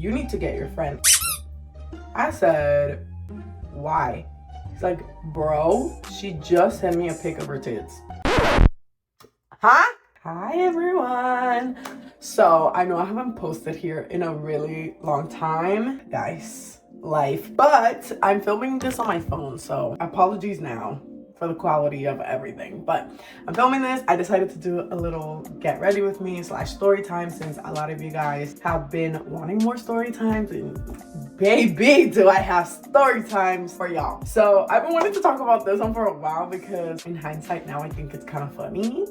you need to get your friend. I said, why? He's like, bro, she just sent me a pic of her tits. Huh? Hi everyone. So I know I haven't posted here in a really long time, guys, life, but I'm filming this on my phone, so apologies now for the quality of everything, but I'm filming this. I decided to do a little get ready with me / story time, since a lot of you guys have been wanting more story times, and baby do I have story times for y'all. So I've been wanting to talk about this one for a while because in hindsight now I think it's kind of funny.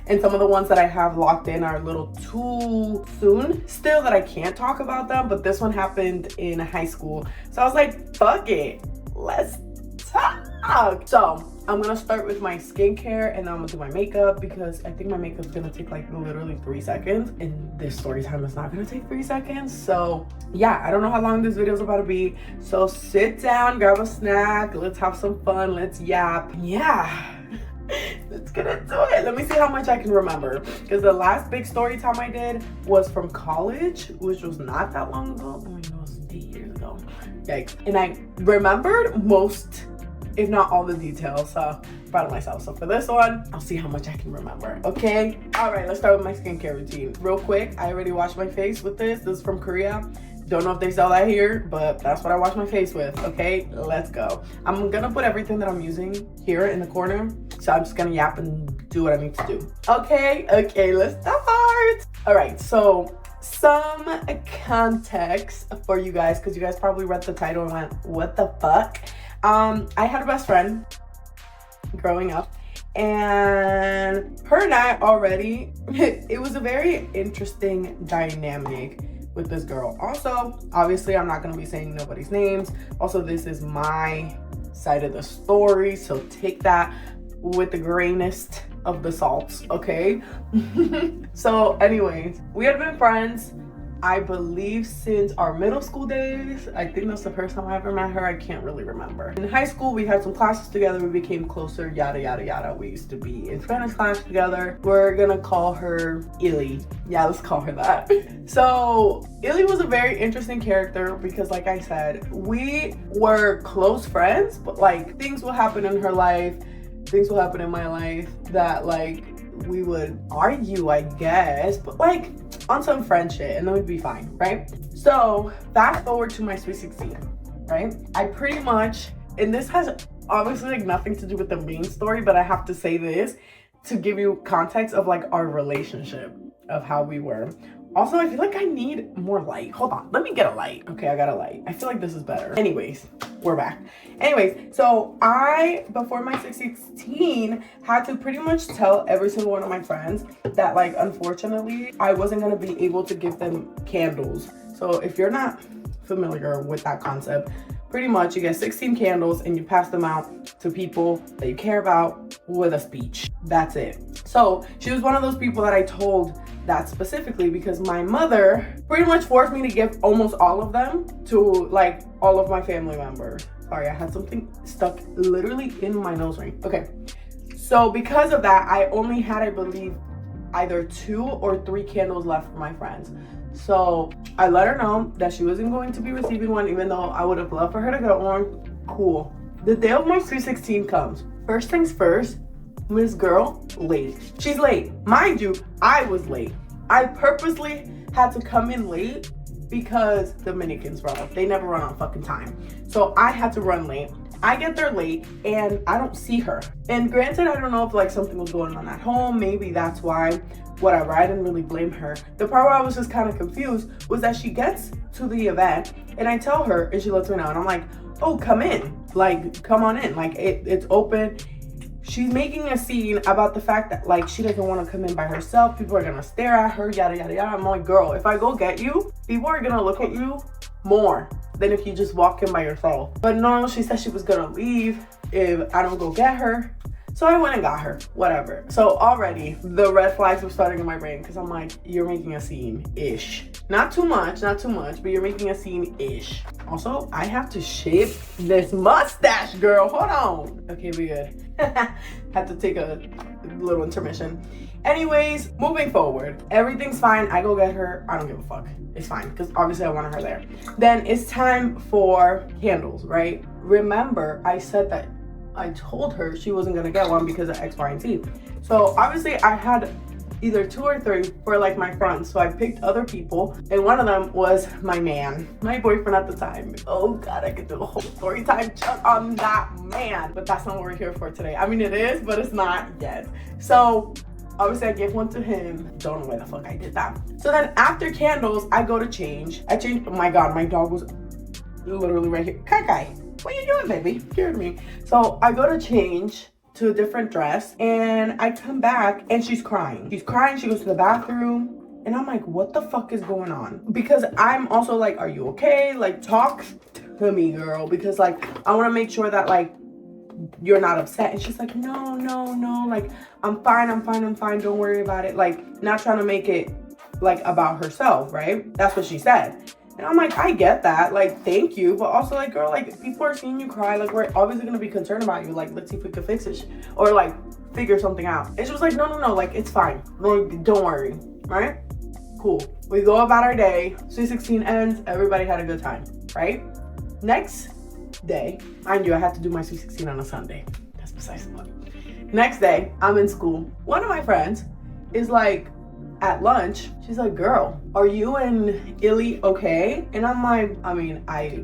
And some of the ones that I have locked in are a little too soon still that I can't talk about them, but this one happened in high school. So I was like, fuck it, let's talk. So I'm gonna start with my skincare and then I'm gonna do my makeup because I think my makeup's gonna take like literally 3 seconds and this story time is not gonna take 3 seconds. So yeah, I don't know how long this video is about to be. So sit down, grab a snack, let's have some fun, let's yap. Yeah. Let's get into it. Let me see how much I can remember, because the last big story time I did was from college, which was not that long ago. Oh my god, it was 8 years ago. Yikes. And I remembered most, if not all, the details, so I'm proud of myself. So for this one, I'll see how much I can remember. Okay, all right, let's start with my skincare routine real quick. I already washed my face with this is from Korea. Don't know if they sell that here, but that's what I wash my face with. Okay, let's go. I'm gonna put everything that I'm using here in the corner, so I'm just gonna yap and do what I need to do. Okay, let's start. All right, so some context for you guys, because you guys probably read the title and went, what the fuck? I had a best friend growing up, and her and I already, it was a very interesting dynamic with this girl. Also, obviously, I'm not going to be saying nobody's names. Also, this is my side of the story, so take that with the grainest of the salts, okay? So anyways, we had been friends, I believe, since our middle school days. I think that's the first time I ever met her. I can't really remember. In high school, we had some classes together. We became closer, yada, yada, yada. We used to be in Spanish class together. We're gonna call her Illy. Yeah, let's call her that. So Illy was a very interesting character because, like I said, we were close friends, but like things will happen in her life, things will happen in my life that like we would argue, I guess, but like on some friend shit, and then we'd be fine, right? So fast forward to my Sweet 16, right? I pretty much, and this has obviously like nothing to do with the main story, but I have to say this to give you context of like our relationship, of how we were. Also, I feel like I need more light. Hold on, let me get a light. Okay, I got a light. I feel like this is better. Anyways, we're back. Anyways, so I, before my 16, had to pretty much tell every single one of my friends that like, unfortunately, I wasn't gonna be able to give them candles. So if you're not familiar with that concept, pretty much you get 16 candles and you pass them out to people that you care about with a speech. That's it. So she was one of those people that I told that specifically because my mother pretty much forced me to give almost all of them to like all of my family members. Sorry, I had something stuck literally in my nose ring. Okay, so because of that, I only had, I believe, either 2 or 3 candles left for my friends. So I let her know that she wasn't going to be receiving one, even though I would have loved for her to get one. Cool. The day of my Sweet 16 comes. First things first, Miss Girl, late. She's late. Mind you, I was late. I purposely had to come in late because Dominicans run. They never run on fucking time. So I had to run late. I get there late and I don't see her. And granted, I don't know if like something was going on at home. Maybe that's why, whatever. I didn't really blame her. The part where I was just kind of confused was that she gets to the event and I tell her and she lets me know and I'm like, oh, come in. Like, come on in. Like it's open. She's making a scene about the fact that like she doesn't want to come in by herself. People are gonna stare at her, yada, yada, yada. I'm like, girl, if I go get you, people are gonna look at you more than if you just walk in by yourself. But no, she said she was gonna leave if I don't go get her. So I went and got her, whatever. So already the red flags were starting in my brain because I'm like, you're making a scene-ish. Not too much, but you're making a scene-ish. Also, I have to shave this mustache, girl. Hold on. Okay, we good. Had to take a little intermission. Anyways, moving forward, everything's fine. I go get her. I don't give a fuck. It's fine because obviously I wanted her there. Then it's time for candles, right? Remember, I said that I told her she wasn't gonna get one because of X, Y, and Z. So obviously I had either 2 or 3 for like my friends. So I picked other people, and one of them was my man, my boyfriend at the time. Oh God, I could do a whole story time just on that man, but that's not what we're here for today. I mean, it is, but it's not yet. So obviously I gave one to him. Don't know why the fuck I did that. So then after candles, I go to change. I changed. Oh my God, my dog was literally right here. Kai, what are you doing, baby? Scared me. So I go to change to a different dress, and I come back and she's crying. She's crying. She goes to the bathroom, and I'm like, what the fuck is going on? Because I'm also like, are you okay? Like, talk to me, girl, because like I want to make sure that like you're not upset. And she's like, no, like I'm fine, don't worry about it. Like, not trying to make it like about herself, right? That's what she said. And I'm like, I get that, like, thank you, but also like, girl, like, people are seeing you cry, like, we're obviously gonna be concerned about you, like, let's see if we can fix it, or like figure something out. And she was like, no, like, it's fine, like, don't worry, right? Cool. We go about our day. Sweet 16 ends. Everybody had a good time, right? Next day, mind you, I had to do my Sweet 16 on a Sunday. That's besides the point. Next day, I'm in school. One of my friends is like, at lunch, she's like, girl, are you and Illy okay? And I'm like, I mean, I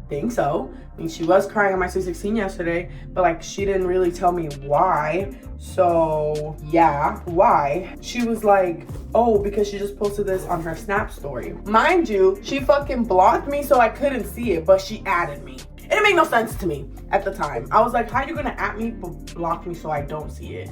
think so. I mean, she was crying on my Sweet 16 yesterday, but like, she didn't really tell me why. So yeah, why? She was like, oh, because she just posted this on her Snap story. Mind you, she fucking blocked me so I couldn't see it, but she added me. It didn't make no sense to me at the time. I was like, how are you gonna at me but block me so I don't see it?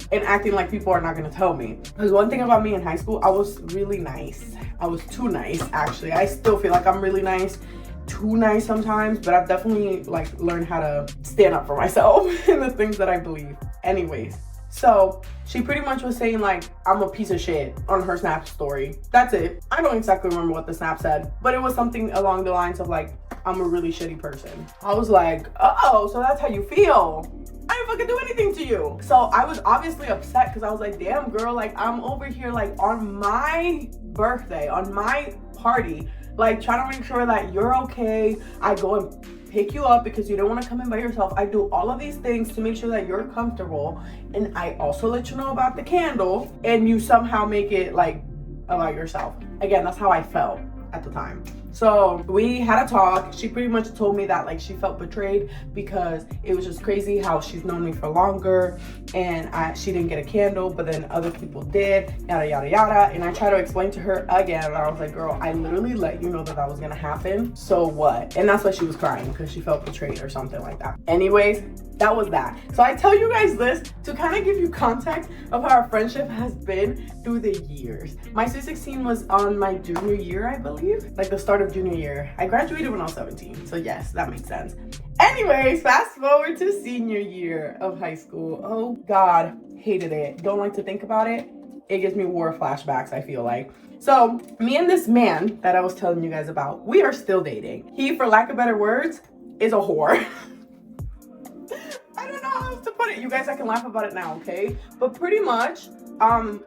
And acting like people are not gonna tell me. Because one thing about me in high school, I was really nice. I was too nice, actually. I still feel like I'm really nice, too nice sometimes, but I've definitely like learned how to stand up for myself and the things that I believe. Anyways, so she pretty much was saying like, I'm a piece of shit on her Snap story. That's it. I don't exactly remember what the Snap said, but it was something along the lines of like, I'm a really shitty person. I was like, oh, so that's how you feel. I didn't fucking do anything to you. So I was obviously upset because I was like, damn girl, like I'm over here like on my birthday, on my party, like trying to make sure that you're okay. I go and pick you up because you don't want to come in by yourself. I do all of these things to make sure that you're comfortable. And I also let you know about the candle, and you somehow make it like about yourself. Again, that's how I felt at the time. So we had a talk. She pretty much told me that like she felt betrayed because it was just crazy how she's known me for longer and she didn't get a candle, but then other people did, yada yada yada. And I tried to explain to her again, and I was like, girl, I literally let you know that that was gonna happen, so what? And that's why she was crying, because she felt betrayed or something like that. Anyways, that was that. So I tell you guys this to kind of give you context of how our friendship has been through the years. My Sweet 16 was on my junior year, I believe, like the start of junior year. I graduated when I was 17, so yes, that makes sense. Anyways, fast forward to senior year of high school. Oh God, hated it. Don't like to think about it. It gives me war flashbacks, I feel like. So me and this man that I was telling you guys about, we are still dating. He, for lack of better words, is a whore. I don't know how else to put it. You guys, I can laugh about it now, okay? But pretty much, I'm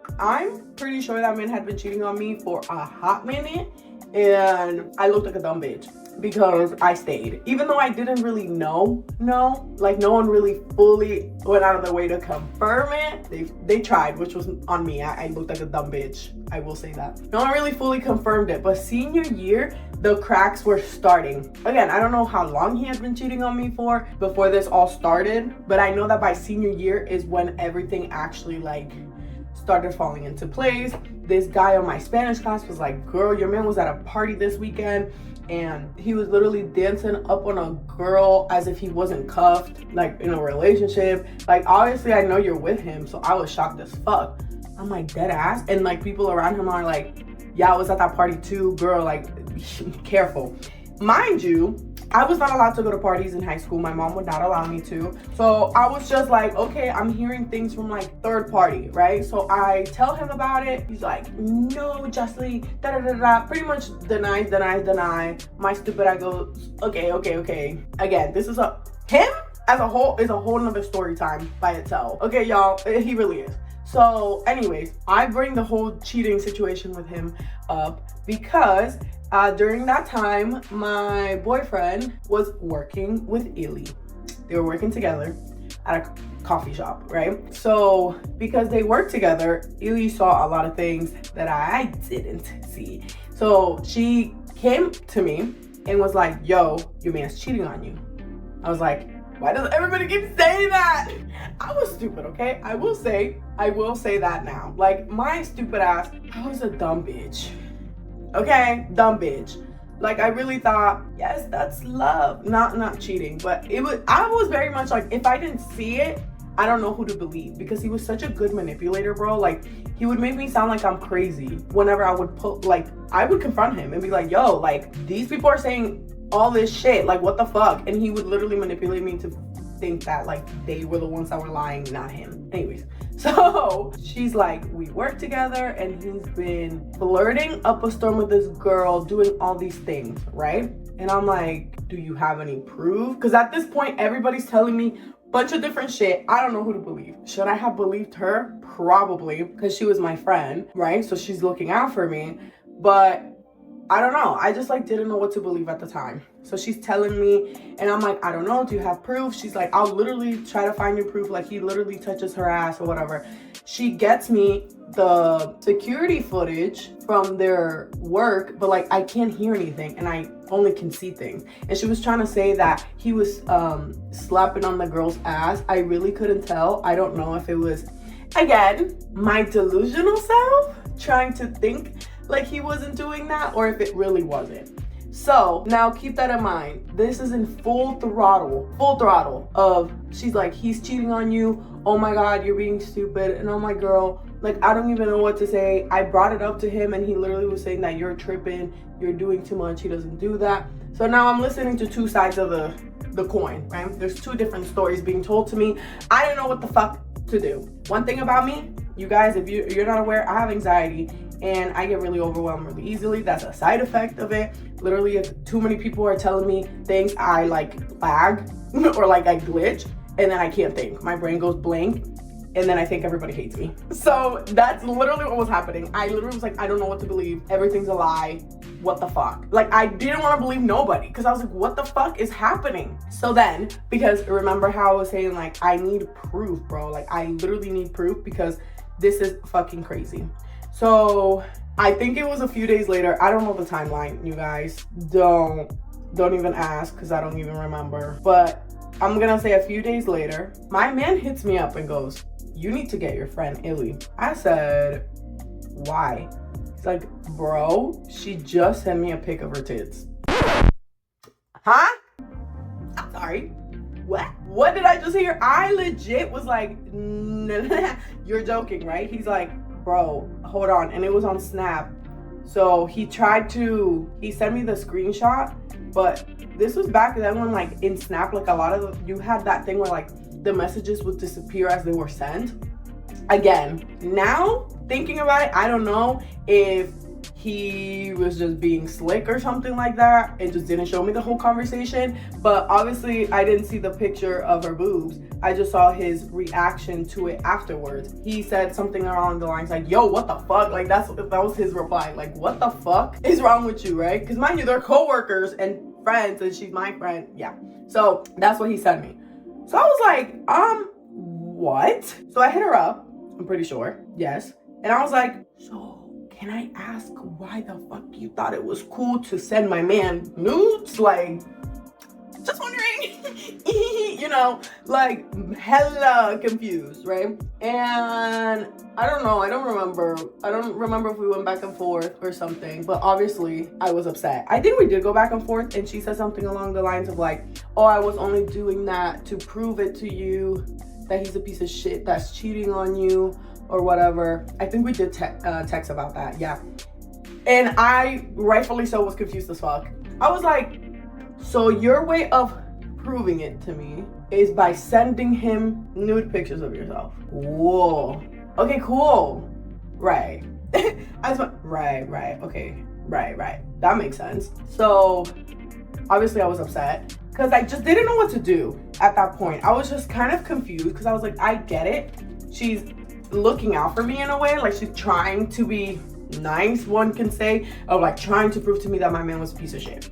pretty sure that man had been cheating on me for a hot minute, and I looked like a dumb bitch because I stayed. Even though I didn't really know, like no one really fully went out of their way to confirm it. They tried, which was on me. I looked like a dumb bitch. I will say that. No one really fully confirmed it, but senior year, the cracks were starting. Again, I don't know how long he had been cheating on me for before this all started, but I know that by senior year is when everything actually like started falling into place. This guy on my Spanish class was like, girl, your man was at a party this weekend and he was literally dancing up on a girl as if he wasn't cuffed, like in a relationship. Like, obviously I know you're with him, so I was shocked as fuck. I'm like, dead ass? And like people around him are like, yeah, I was at that party too, girl, like careful. Mind you, I was not allowed to go to parties in high school. My mom would not allow me to. So I was just like, okay, I'm hearing things from like third party, right? So I tell him about it. He's like, no, Justly, da da da da. Pretty much deny. My stupid eye goes, okay. Again, this is him as a whole is a whole nother story time by itself. Okay, y'all, he really is. So anyways, I bring the whole cheating situation with him up because during that time, my boyfriend was working with Illy. They were working together at a coffee shop, right? So because they worked together, Illy saw a lot of things that I didn't see. So she came to me and was like, yo, your man's cheating on you. I was like, why does everybody keep saying that? I was stupid, okay? I will say that now. Like, my stupid ass, I was a dumb bitch. Okay? Dumb bitch. Like, I really thought, yes, that's love. Not cheating, but I was very much like, if I didn't see it, I don't know who to believe, because he was such a good manipulator, bro. Like, he would make me sound like I'm crazy whenever I would I would confront him and be like, yo, like, these people are saying all this shit, like, what the fuck? And he would literally manipulate me to think that, like, they were the ones that were lying, not him. Anyways, so she's like, we work together and he's been flirting up a storm with this girl, doing all these things, right? And I'm like, do you have any proof? Because at this point, everybody's telling me bunch of different shit. I don't know who to believe. Should I have believed her? Probably, because she was my friend, right? So she's looking out for me. But I don't know. I just, like, didn't know what to believe at the time. So she's telling me, and I'm like, I don't know. Do you have proof? She's like, I'll literally try to find you proof. Like, he literally touches her ass or whatever. She gets me the security footage from their work, but, like, I can't hear anything and I only can see things. And she was trying to say that he was slapping on the girl's ass. I really couldn't tell. I don't know if it was, again, my delusional self trying to think like he wasn't doing that, or if it really wasn't. So now keep that in mind. This is in full throttle of, she's like, he's cheating on you. Oh my God, you're being stupid. And I'm like, girl, like, I don't even know what to say. I brought it up to him and he literally was saying that you're tripping, you're doing too much, he doesn't do that. So now I'm listening to two sides of the coin, right? There's two different stories being told to me. I don't know what the fuck to do. One thing about me, you guys, if you're not aware, I have anxiety and I get really overwhelmed really easily. That's a side effect of it. Literally, if too many people are telling me things, I like lag or like I glitch and then I can't think. My brain goes blank and then I think everybody hates me. So that's literally what was happening. I literally was like, I don't know what to believe. Everything's a lie. What the fuck? Like, I didn't want to believe nobody because I was like, what the fuck is happening? So then, because remember how I was saying, like, I need proof, bro. Like, I literally need proof because this is fucking crazy. So I think it was a few days later. I don't know the timeline, you guys. Don't even ask because I don't even remember. But I'm gonna say a few days later, my man hits me up and goes, you need to get your friend Illy. I said, why? He's like, bro, she just sent me a pic of her tits. Huh? I'm sorry. What did I just hear? I legit was like, you're joking, right? He's like, bro, hold on. And it was on Snap. So he sent me the screenshot, but this was back then when, like, in Snap, like, a lot of you had that thing where, like, the messages would disappear as they were sent. Again, now thinking about it, I don't know if he was just being slick or something like that and just didn't show me the whole conversation. But obviously I didn't see the picture of her boobs. I just saw his reaction to it afterwards. He said something along the lines like, yo, what the fuck? Like, that was his reply. Like, what the fuck is wrong with you, right? Because mind you, they're co-workers and friends and she's my friend. Yeah. So that's what he sent me. So I was like, what? So I hit her up, I'm pretty sure. Yes. And I was like, so can I ask why the fuck you thought it was cool to send my man nudes? Like, just wondering, you know, like, hella confused, right? And I don't know, I don't remember if we went back and forth or something, but obviously I was upset. I think we did go back and forth and she said something along the lines of like, oh, I was only doing that to prove it to you that he's a piece of shit that's cheating on you or whatever. I think we did text about that, yeah. And I, rightfully so, was confused as fuck. I was like, so your way of proving it to me is by sending him nude pictures of yourself. Whoa. Okay, cool. Right. I just went, right. Okay. Right. That makes sense. So obviously I was upset because I just didn't know what to do at that point. I was just kind of confused because I was like, I get it. She's looking out for me in a way. Like, she's trying to be nice, one can say, of like trying to prove to me that my man was a piece of shit.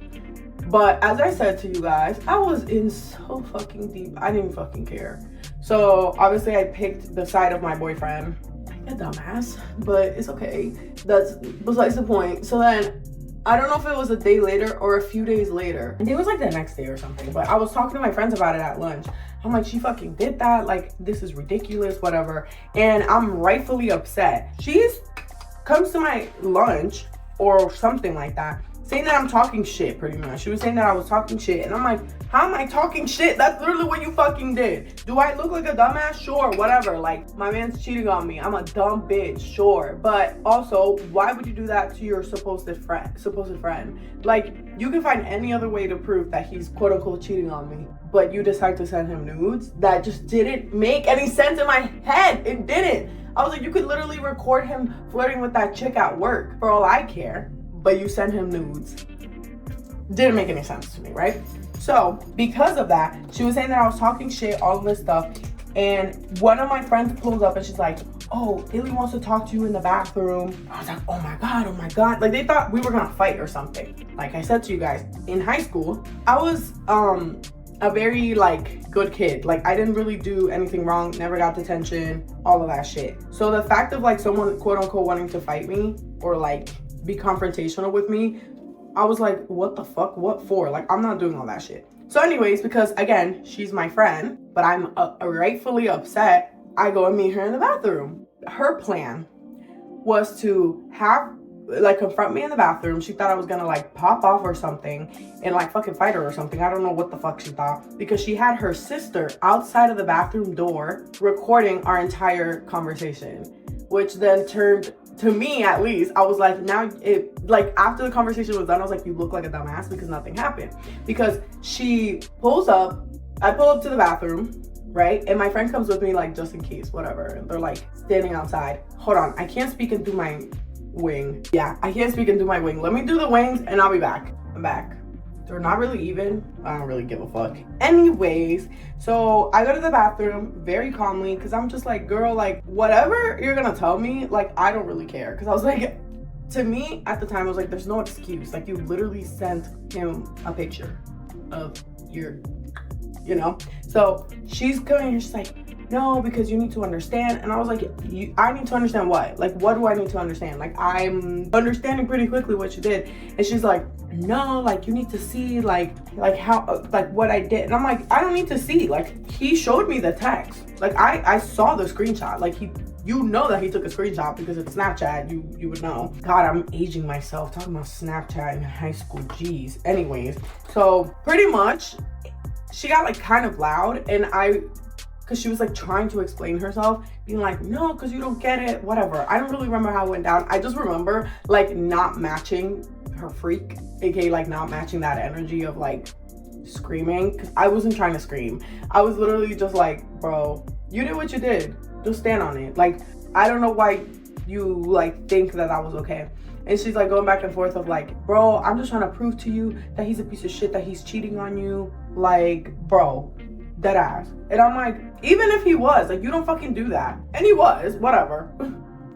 But as I said to you guys, I was in so fucking deep. I didn't fucking care. So obviously I picked the side of my boyfriend. A dumbass, but it's okay. That's besides the point. So then, I don't know if it was a day later or a few days later. I think it was like the next day or something, but I was talking to my friends about it at lunch. I'm like, she fucking did that. Like, this is ridiculous, whatever. And I'm rightfully upset. She's comes to my lunch or something like that, saying that I'm talking shit, pretty much. She was saying that I was talking shit. And I'm like, how am I talking shit? That's literally what you fucking did. Do I look like a dumbass? Sure, whatever. Like, my man's cheating on me. I'm a dumb bitch, sure. But also, why would you do that to your supposed friend? Like, you can find any other way to prove that he's quote unquote cheating on me, but you decide to send him nudes? That just didn't make any sense in my head. It didn't. I was like, you could literally record him flirting with that chick at work for all I care, but you send him nudes. Didn't make any sense to me, right? So because of that, she was saying that I was talking shit, all of this stuff. And one of my friends pulls up and she's like, oh, Illy wants to talk to you in the bathroom. I was like, oh my God. Like, they thought we were gonna fight or something. Like I said to you guys, in high school, I was a very like good kid. Like, I didn't really do anything wrong, never got detention, all of that shit. So the fact of like someone quote unquote wanting to fight me or like be confrontational with me, I was like, what the fuck? What for? Like, I'm not doing all that shit. So anyways, because again, she's my friend, but I'm rightfully upset, I go and meet her in the bathroom. Her plan was to confront me in the bathroom. She thought I was gonna like pop off or something and like fucking fight her or something. I don't know what the fuck she thought, because she had her sister outside of the bathroom door recording our entire conversation, which then turned, to me at least, I was like, now like after the conversation was done, I was like, you look like a dumbass, because nothing happened. Because she pulls up, I pull up to the bathroom, right? And my friend comes with me, like, just in case, whatever. And they're like standing outside. Hold on, I can't speak and do my wing. Yeah, I can't speak and do my wing. Let me do the wings and I'll be back. I'm back. They're not really even. I don't really give a fuck. Anyways, so I go to the bathroom very calmly, because I'm just like, girl, like, whatever you're gonna tell me, like, I don't really care. Because I was like, to me at the time, I was like, there's no excuse. Like, you literally sent him a picture of your, you know? So she's coming here, she's like, no, because you need to understand. And I was like, I need to understand what? Like, what do I need to understand? Like, I'm understanding pretty quickly what you did. And she's like, no, like, you need to see like how, like, what I did. And I'm like, I don't need to see. Like, he showed me the text. Like, I saw the screenshot. Like, you know that he took a screenshot, because it's Snapchat, you would know. God, I'm aging myself talking about Snapchat in high school, jeez. Anyways, so pretty much she got like kind of loud, and because she was like trying to explain herself, being like, no, because you don't get it, whatever. I don't really remember how it went down. I just remember like not matching her freak, aka like not matching that energy of like screaming, because I wasn't trying to scream. I was literally just like, bro, you did what you did, just stand on it. Like, I don't know why you like think that was okay. And she's like going back and forth of like, bro, I'm just trying to prove to you that he's a piece of shit, that he's cheating on you. Like, bro, dead ass. And I'm like, even if he was, like, you don't fucking do that. And he was, whatever.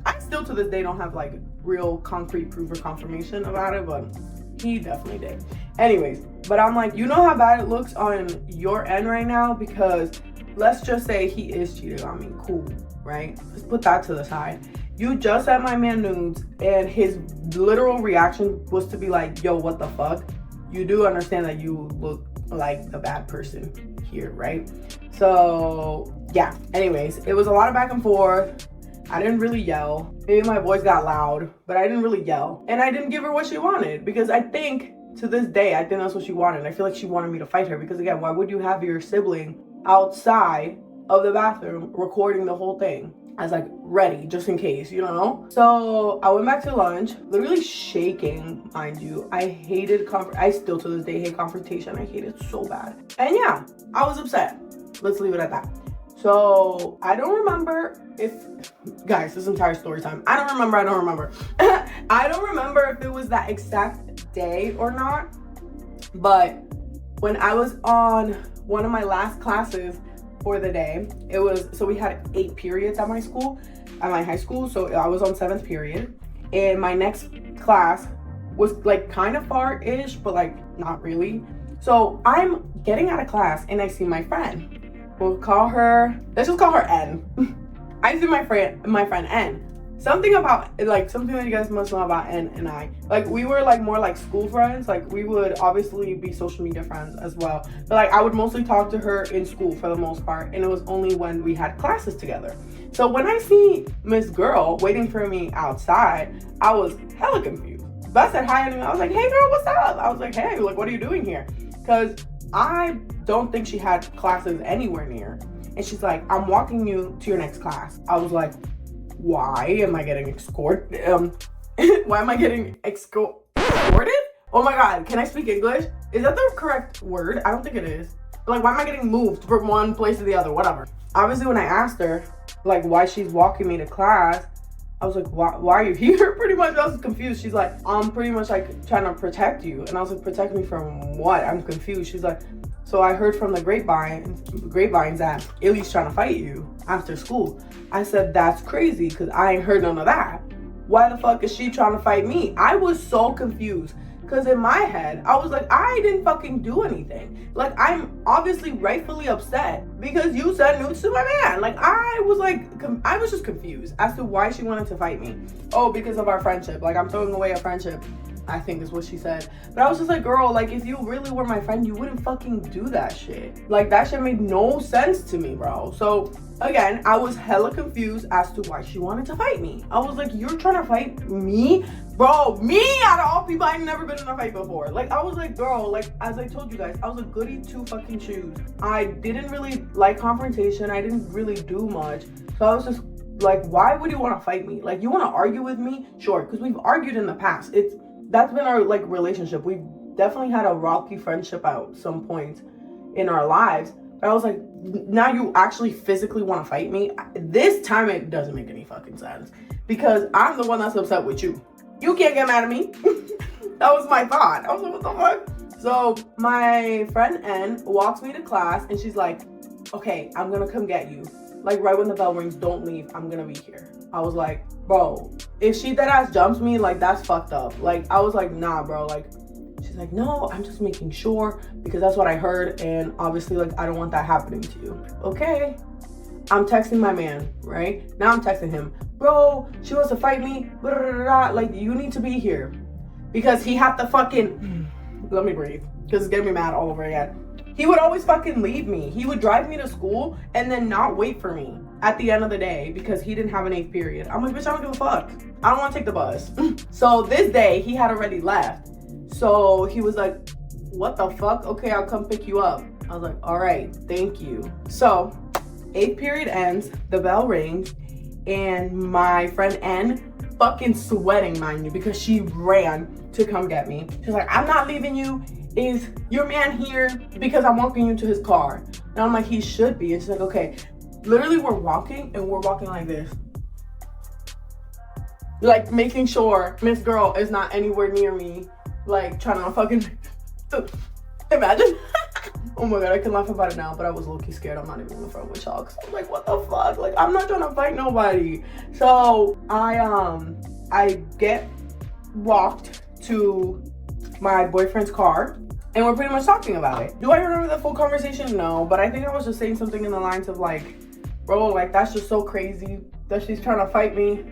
I still to this day don't have like real concrete proof or confirmation about it, but he definitely did. Anyways, but I'm like, you know how bad it looks on your end right now, because let's just say he is cheating on me, cool, right? Let's put that to the side. You just sent my man nudes, and his literal reaction was to be like, yo, what the fuck? You do understand that you look like a bad person here, right? So yeah, anyways, it was a lot of back and forth. I didn't really yell. Maybe my voice got loud, but I didn't really yell. And I didn't give her what she wanted, because I think to this day, I think that's what she wanted. I feel like she wanted me to fight her, because again, why would you have your sibling outside of the bathroom recording the whole thing? I was like, ready, just in case, you know? So I went back to lunch, literally shaking, mind you. I hated, I still to this day hate confrontation. I hate it so bad. And yeah, I was upset. Let's leave it at that. So I don't remember if, guys, this entire story time, I don't remember. I don't remember if it was that exact day or not, but when I was on one of my last classes for the day, it was, so we had 8 periods at my school. at my high school. So I was on 7th period. And my next class was like kind of far-ish, but like not really. So I'm getting out of class and I see my friend. Let's just call her N. I see my friend N. Something about, like, something that you guys must know about N and I. Like, we were, like, more like school friends. Like, we would obviously be social media friends as well. But, like, I would mostly talk to her in school for the most part. And it was only when we had classes together. So, when I see Miss Girl waiting for me outside, I was hella confused. But I said hi to her. I was like, hey, girl, what's up? I was like, hey, like, what are you doing here? Because I don't think she had classes anywhere near. And she's like, I'm walking you to your next class. I was like, why am I getting escorted? Why am I getting escorted? Oh my God, can I speak English? Is that the correct word? I don't think it is. But like, why am I getting moved from one place to the other? Whatever. Obviously, when I asked her, like, why she's walking me to class, I was like, why are you here? Pretty much, I was confused. She's like, I'm pretty much like trying to protect you. And I was like, protect me from what? I'm confused. She's like, so I heard from the grapevines that Illy's trying to fight you after school. I said, that's crazy because I ain't heard none of that. Why the fuck is she trying to fight me? I was so confused because in my head, I was like, I didn't fucking do anything. Like, I'm obviously rightfully upset because you said nudes to my man. Like, I was just confused as to why she wanted to fight me. Oh, because of our friendship. Like, I'm throwing away a friendship, I think is what she said. But I was just like, girl, like, if you really were my friend, you wouldn't fucking do that shit. Like, that shit made no sense to me, bro. So, again, I was hella confused as to why she wanted to fight me. I was like, you're trying to fight me? Bro, me out of all people, I've never been in a fight before. Like, I was like, girl, like, as I told you guys, I was a goody two fucking shoes. I didn't really like confrontation. I didn't really do much. So I was just like, why would you want to fight me? Like, you want to argue with me? Sure, because we've argued in the past. That's been our, like, relationship. We've definitely had a rocky friendship at some point in our lives. But I was like, now you actually physically want to fight me? This time it doesn't make any fucking sense. Because I'm the one that's upset with you. You can't get mad at me. That was my thought. I was like, what the fuck? So my friend N walks me to class and she's like, okay, I'm going to come get you. Like, right when the bell rings, don't leave. I'm going to be here. I was like, bro, if she dead ass jumps me, like, that's fucked up. Like, I was like, nah, bro. Like, she's like, no, I'm just making sure because that's what I heard. And obviously, like, I don't want that happening to you. Okay. I'm texting my man, right? Now I'm texting him, bro, she wants to fight me. Blah, blah, blah, blah. Like, you need to be here because he had to fucking, let me breathe because it's getting me mad all over again. He would always fucking leave me. He would drive me to school and then not wait for me at the end of the day because he didn't have an 8th period. I'm like, bitch, I don't give a fuck. I don't want to take the bus. So this day, he had already left. So he was like, what the fuck? Okay, I'll come pick you up. I was like, all right, thank you. So 8th period ends, the bell rings, and my friend N, fucking sweating, mind you, because she ran to come get me. She's like, I'm not leaving you. Is your man here? Because I'm walking you to his car. And I'm like, he should be. And she's like, okay. Literally, we're walking and we're walking like this. Like, making sure Miss Girl is not anywhere near me. Like, trying to fucking, imagine. Oh my God, I can laugh about it now, but I was low-key scared. I'm not even in the front with y'all. I'm like, what the fuck? Like, I'm not trying to fight nobody. So I get walked to my boyfriend's car and we're pretty much talking about it. Do I remember the full conversation? No, but I think I was just saying something in the lines of like, bro, like, that's just so crazy that she's trying to fight me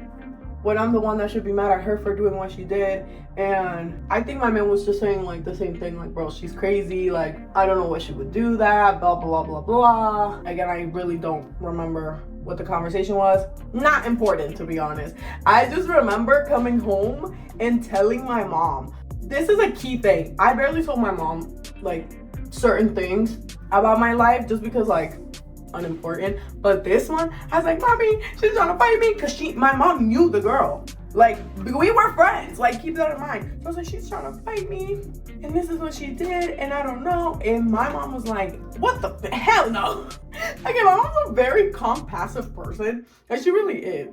when I'm the one that should be mad at her for doing what she did. And I think my man was just saying like the same thing, like, bro, she's crazy. Like, I don't know what she would do that, blah, blah, blah, blah. Again, I really don't remember what the conversation was. Not important, to be honest. I just remember coming home and telling my mom. This is a key thing. I barely told my mom like certain things about my life just because like unimportant. But this one, I was like, mommy, she's trying to fight me because my mom knew the girl. Like, we were friends. Like, keep that in mind. So I was like, she's trying to fight me and this is what she did and I don't know. And my mom was like, what the hell no. Again, my mom's a very calm, passive person. And she really is.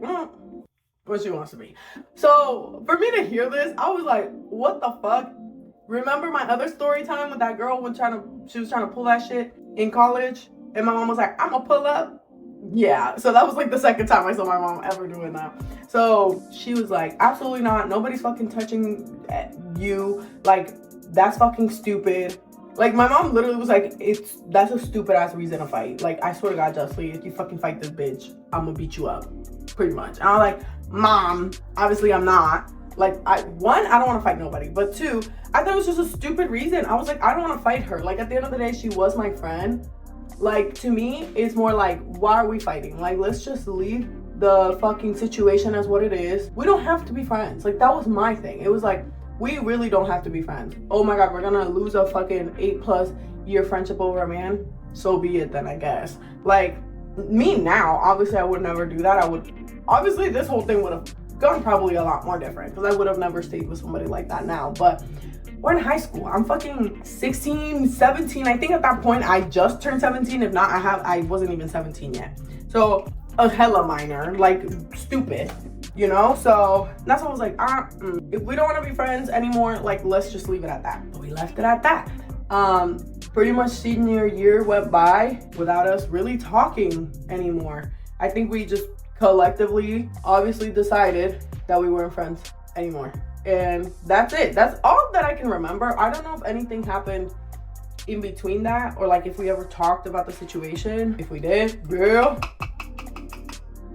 What she wants to be. So for me to hear this, I was like, what the fuck? Remember my other story time with that girl when she was trying to pull that shit in college? And my mom was like, I'm gonna pull up. Yeah, so that was like the second time I saw my mom ever doing that. So she was like, absolutely not, nobody's fucking touching you, like that's fucking stupid. Like my mom literally was like, that's a stupid ass reason to fight. Like I swear to God, Justly, if you fucking fight this bitch, I'm gonna beat you up, pretty much. And I'm like, Mom, obviously I'm not. Like one, I don't want to fight nobody, but two, I thought it was just a stupid reason. I was like, I don't want to fight her. Like at the end of the day, she was my friend. Like to me, it's more like, why are we fighting? Like let's just leave the fucking situation as what it is. We don't have to be friends. Like that was my thing. It was like, we really don't have to be friends. Oh my God, we're gonna lose a fucking 8+ year friendship over a man? So be it then, I guess. Like me now, obviously I would never do that. Obviously this whole thing would have gone probably a lot more different because I would have never stayed with somebody like that now. But we're in high school. I'm fucking 16, 17. I think at that point I just turned 17. If not, I wasn't even 17 yet. So a hella minor, like stupid, you know? So that's why I was like, if we don't want to be friends anymore, like let's just leave it at that. But we left it at that. Pretty much senior year went by without us really talking anymore. I think we just collectively obviously decided that we weren't friends anymore. And that's it. That's all that I can remember. I don't know if anything happened in between that or like if we ever talked about the situation. If we did, girl,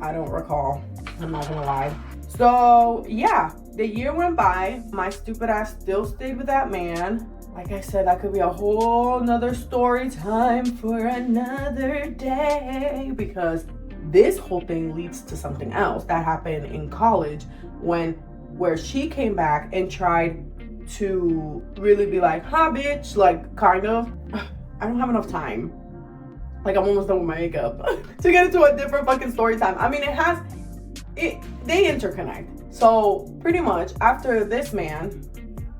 I don't recall. I'm not gonna lie. So yeah, the year went by. My stupid ass still stayed with that man. Like I said, that could be a whole nother story time for another day because this whole thing leads to something else that happened in college where she came back and tried to really be like, huh, bitch, like kind of. I don't have enough time. Like I'm almost done with my makeup to get into a different fucking story time. I mean, they interconnect. So pretty much after this man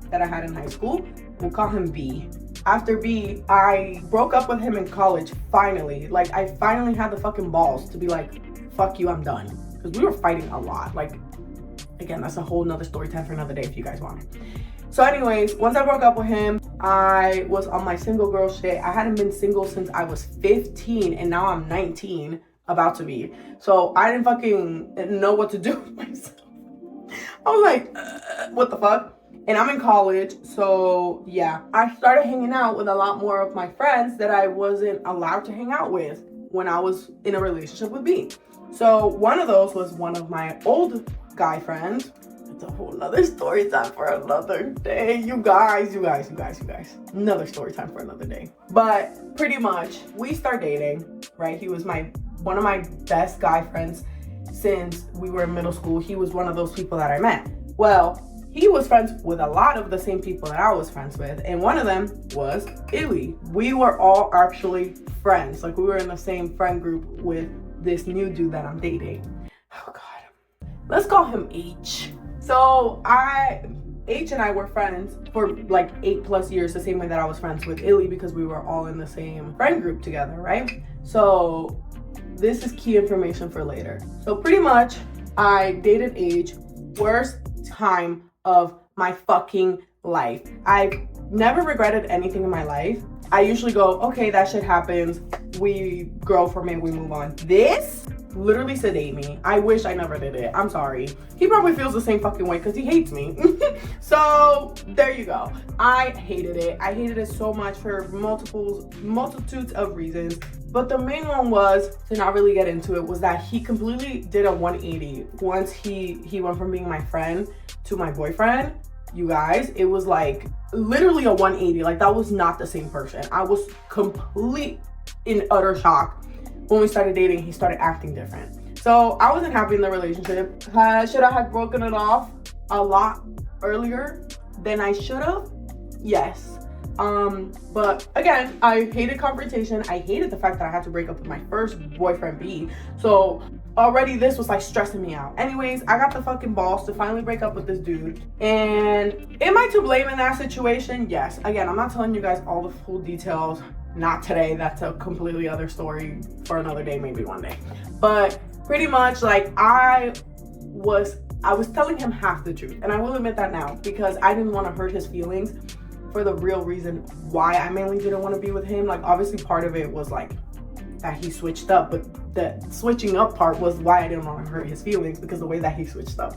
that I had in high school, we'll call him B. After B, I broke up with him in college, finally. Like I finally had the fucking balls to be like, fuck you, I'm done. Because we were fighting a lot. Like, again, that's a whole nother story time for another day if you guys want it. So anyways, once I broke up with him, I was on my single girl shit. I hadn't been single since I was 15 and now I'm 19, about to be. So I didn't fucking know what to do with myself. I was like, what the fuck? And I'm in college, so yeah. I started hanging out with a lot more of my friends that I wasn't allowed to hang out with when I was in a relationship with B. So one of those was one of my old guy friends. It's a whole nother story time for another day. You guys. Another story time for another day. But pretty much, we start dating, right? He was one of my best guy friends since we were in middle school. He was one of those people that I met. Well, he was friends with a lot of the same people that I was friends with, and one of them was Illy. We were all actually friends. Like we were in the same friend group with this new dude that I'm dating. Oh God. Let's call him H. So H and I were friends for like 8+ years, the same way that I was friends with Illy because we were all in the same friend group together, right? So this is key information for later. So pretty much I dated H, worst time of my fucking life. I've never regretted anything in my life. I usually go, okay, that shit happens. We grow from it, we move on. This literally sedate me. I wish I never did it. I'm sorry. He probably feels the same fucking way because he hates me. So there you go. I hated it. I hated it so much for multitudes of reasons. But the main one was, to not really get into it, was that he completely did a 180 once he went from being my friend to my boyfriend. You guys, it was like literally a 180. Like that was not the same person. I was complete in utter shock. When we started dating, he started acting different. So I wasn't happy in the relationship. Should I have broken it off a lot earlier than I should have? Yes. But again, I hated confrontation. I hated the fact that I had to break up with my first boyfriend B. So already this was like stressing me out. Anyways, I got the fucking balls to finally break up with this dude. And am I to blame in that situation? Yes. Again, I'm not telling you guys all the full details. Not today. That's a completely other story for another day, maybe one day. But pretty much like I was telling him half the truth. And I will admit that now because I didn't want to hurt his feelings for the real reason why I mainly didn't want to be with him. Like obviously part of it was like that he switched up, but the switching up part was why I didn't want to hurt his feelings, because the way that he switched up.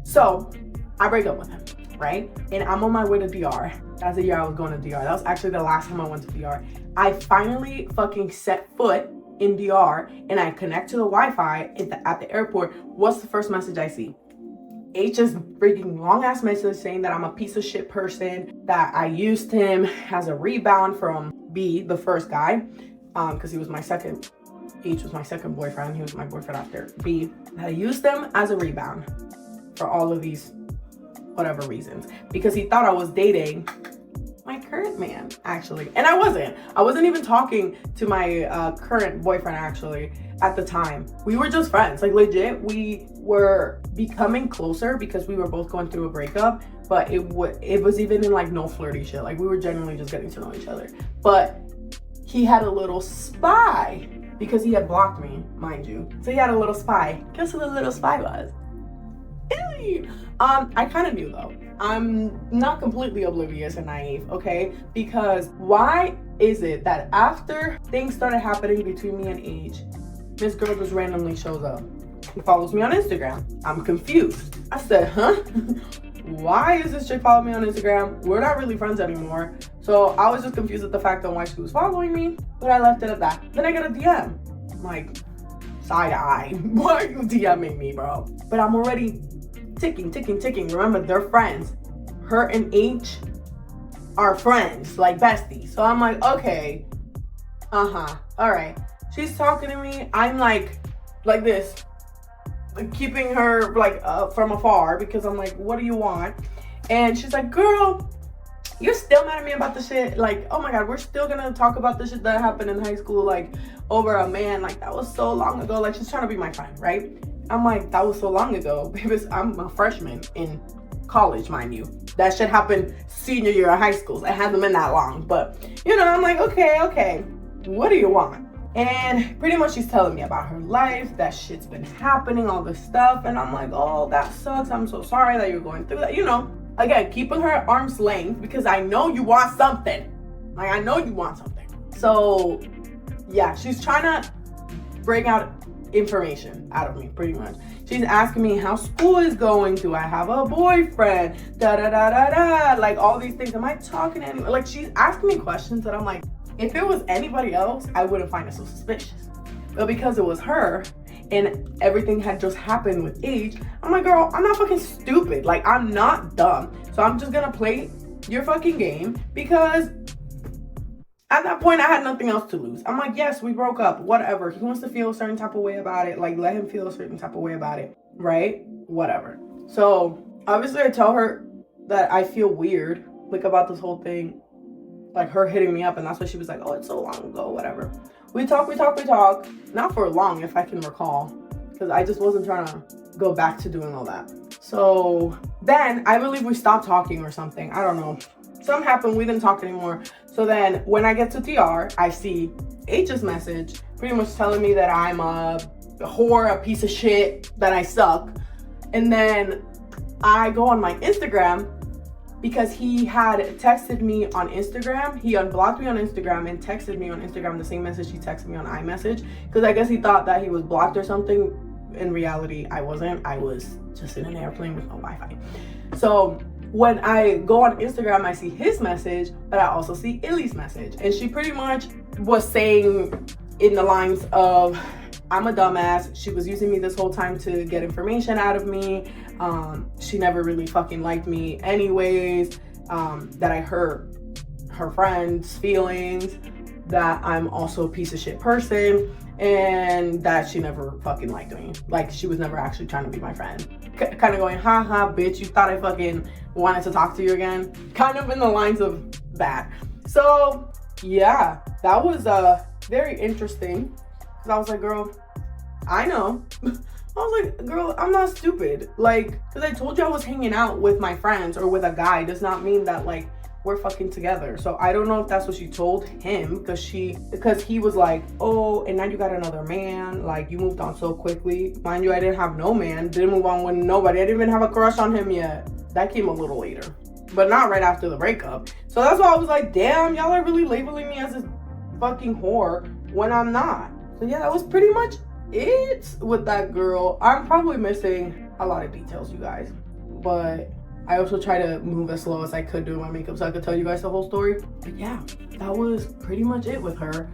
So I break up with him, right? And I'm on my way to DR. That's the year I was going to DR. That was actually the last time I went to DR. I finally fucking set foot in DR and I connect to the Wi-Fi at the airport. What's the first message I see? H's freaking long ass message saying that I'm a piece of shit person, that I used him as a rebound from B, the first guy, because he was my second. H was my second boyfriend. He was my boyfriend after B. That I used him as a rebound for all of these whatever reasons, because he thought I was dating my current man, actually. And I wasn't even talking to my current boyfriend actually at the time. We were just friends, like legit. We were becoming closer because we were both going through a breakup, but it was even in like no flirty shit. Like we were genuinely just getting to know each other. But he had a little spy because he had blocked me, mind you. So he had a little spy. Guess who the little spy was? I kind of knew though. I'm not completely oblivious and naive, okay? Because why is it that after things started happening between me and H, this girl just randomly shows up and follows me on Instagram? I'm confused. I said, huh? Why is this chick following me on Instagram? We're not really friends anymore. So I was just confused at the fact on why she was following me, but I left it at that. Then I get a DM. I'm like, side eye. Why are you DMing me, bro? But I'm already ticking. Remember, they're friends. Her and H are friends, like besties. So I'm like, okay, all right. She's talking to me. I'm like this, like keeping her like from afar, because I'm like, what do you want? And she's like, girl, you're still mad at me about the shit? Like, oh my God, we're still gonna talk about the shit that happened in high school, like over a man, like that was so long ago. Like, she's trying to be my friend, right? I'm like, that was so long ago, because I'm a freshman in college, mind you. That shit happened senior year of high school. It hasn't been that long, but you know, I'm like, okay, what do you want? And pretty much she's telling me about her life, that shit's been happening, all this stuff, and I'm like, oh, that sucks. I'm so sorry that you're going through that. You know, again, keeping her at arm's length, because I know you want something. Like, I know you want something. So yeah, she's trying to bring out information out of me, pretty much. She's asking me how school is going. Do I have a boyfriend? Like all these things. Am I talking to anyone? Like, she's asking me questions that I'm like, if it was anybody else, I wouldn't find it so suspicious. But because it was her and everything had just happened with H, I'm like, girl, I'm not fucking stupid. Like, I'm not dumb. So I'm just gonna play your fucking game, because at that point, I had nothing else to lose. I'm like, yes, we broke up, whatever. He wants to feel a certain type of way about it. Like, let him feel a certain type of way about it, right? Whatever. So, obviously, I tell her that I feel weird, like, about this whole thing. Like, her hitting me up, and that's why she was like, oh, it's so long ago, whatever. We talk. Not for long, if I can recall, because I just wasn't trying to go back to doing all that. So, then, I believe we stopped talking or something. I don't know. Something happened, we didn't talk anymore. So then when I get to DR, I see H's message pretty much telling me that I'm a whore, a piece of shit, that I suck. And then I go on my Instagram, because he had texted me on Instagram. He unblocked me on Instagram and texted me on Instagram the same message he texted me on iMessage, because I guess he thought that he was blocked or something. In reality, I wasn't. I was just in an airplane with no Wi-Fi. So when I go on Instagram, I see his message, but I also see Illy's message. And she pretty much was saying in the lines of, I'm a dumbass. She was using me this whole time to get information out of me. She never really fucking liked me anyways. That I hurt her friends' feelings. That I'm also a piece of shit person. And that she never fucking liked me. Like, she was never actually trying to be my friend. Kind of going, ha, bitch, you thought I fucking wanted to talk to you again? Kind of in the lines of that. So, yeah, that was very interesting. Because I was like, girl, I know. I was like, girl, I'm not stupid. Like, because I told you I was hanging out with my friends or with a guy does not mean that, like, we're fucking together. So I don't know if that's what she told him, because he was like, oh, and now you got another man, like you moved on so quickly. Mind you, I didn't have no man, didn't move on with nobody. I didn't even have a crush on him yet. That came a little later, but not right after the breakup. So that's why I was like, damn, y'all are really labeling me as a fucking whore when I'm not. So yeah, that was pretty much it with that girl. I'm probably missing a lot of details, you guys, but I also try to move as slow as I could doing my makeup so I could tell you guys the whole story. But yeah, that was pretty much it with her.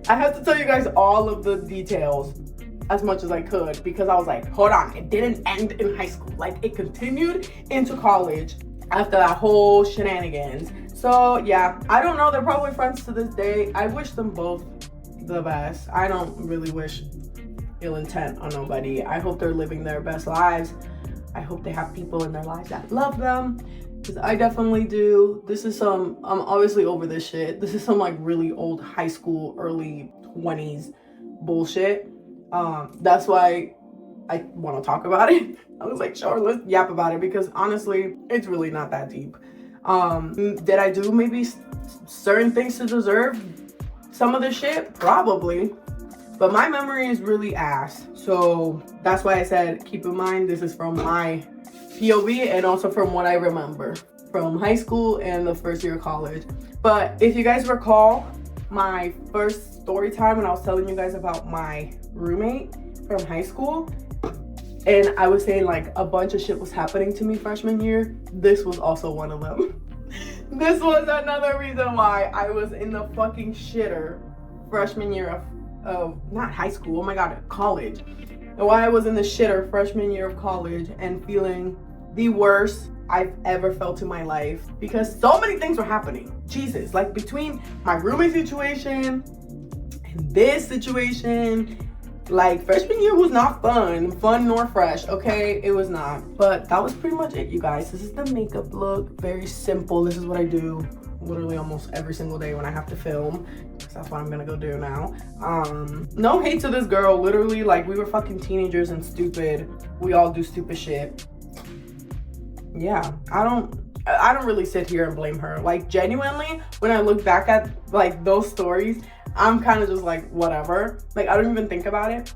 I have to tell you guys all of the details as much as I could because I was like, hold on, it didn't end in high school. Like, it continued into college after that whole shenanigans. So yeah, I don't know, they're probably friends to this day. I wish them both the best. I don't really wish ill intent on nobody. I hope they're living their best lives. I hope they have people in their lives that love them, because I definitely do. This is some, I'm obviously over this shit. This is some like really old high school, early 20s bullshit. That's why I want to talk about it. I was like, sure, let's yap about it, because honestly, it's really not that deep. Did I do maybe certain things to deserve some of the shit? Probably. But my memory is really ass. So that's why I said, keep in mind, this is from my POV and also from what I remember from high school and the first year of college. But if you guys recall my first story time when I was telling you guys about my roommate from high school, and I was saying like a bunch of shit was happening to me freshman year, this was also one of them. This was another reason why I was in the fucking shitter freshman year of not high school, oh my god, college. And why I was in the shitter freshman year of college and feeling the worst I've ever felt in my life, because so many things were happening. Jesus, like between my roommate situation and this situation, like freshman year was not fun nor fresh, okay? It was not. But that was pretty much it, you guys. This is the makeup look, very simple. This is what I do literally almost every single day when I have to film. That's what I'm gonna go do now. No hate to this girl, literally, like, we were fucking teenagers and stupid. We all do stupid shit. Yeah, I don't really sit here and blame her. Like, genuinely, when I look back at like those stories, I'm kind of just like, whatever. Like, I don't even think about it.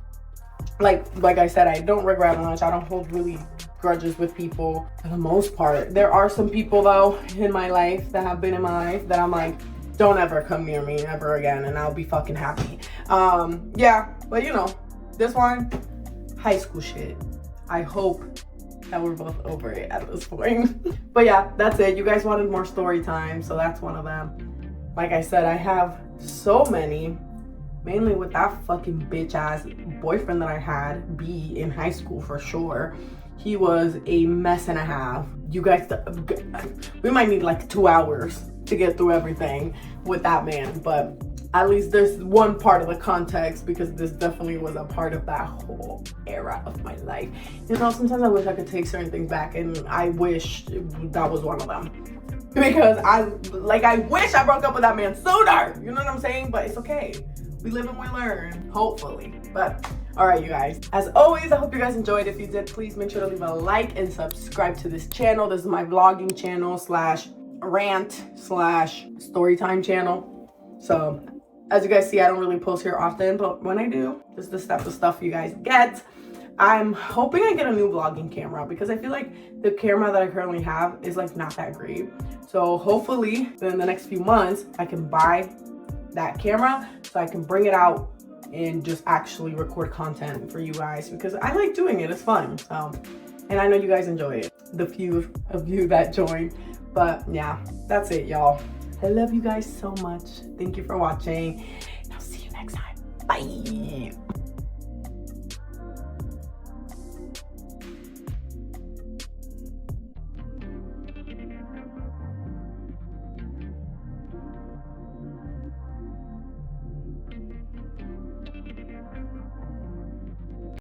Like I said, I don't regret much. I don't hold really grudges with people for the most part. There are some people though in my life that have been in my life that I'm like, don't ever come near me ever again, and I'll be fucking happy. Yeah, but you know, this one, high school shit. I hope that we're both over it at this point. But yeah, that's it. You guys wanted more story time, so that's one of them. Like I said, I have so many, mainly with that fucking bitch ass boyfriend that I had, B, in high school for sure. He was a mess and a half. You guys, we might need like 2 hours to get through everything with that man, but at least there's one part of the context, because this definitely was a part of that whole era of my life. You know, sometimes I wish I could take certain things back, and I wish that was one of them. Because I wish I broke up with that man sooner. You know what I'm saying? But it's okay. We live and we learn, hopefully. But all right, you guys, as always, I hope you guys enjoyed. If you did, please make sure to leave a like and subscribe to this channel. This is my vlogging channel / rant / storytime channel. So as you guys see, I don't really post here often, but when I do, this is the type of stuff you guys get. I'm hoping I get a new vlogging camera, because I feel like the camera that I currently have is like not that great. So hopefully in the next few months, I can buy that camera so I can bring it out and just actually record content for you guys, because I like doing it. It's fun. So, and I know you guys enjoy it, the few of you that join. But yeah, that's it, y'all. I love you guys so much. Thank you for watching. I'll see you next time. Bye.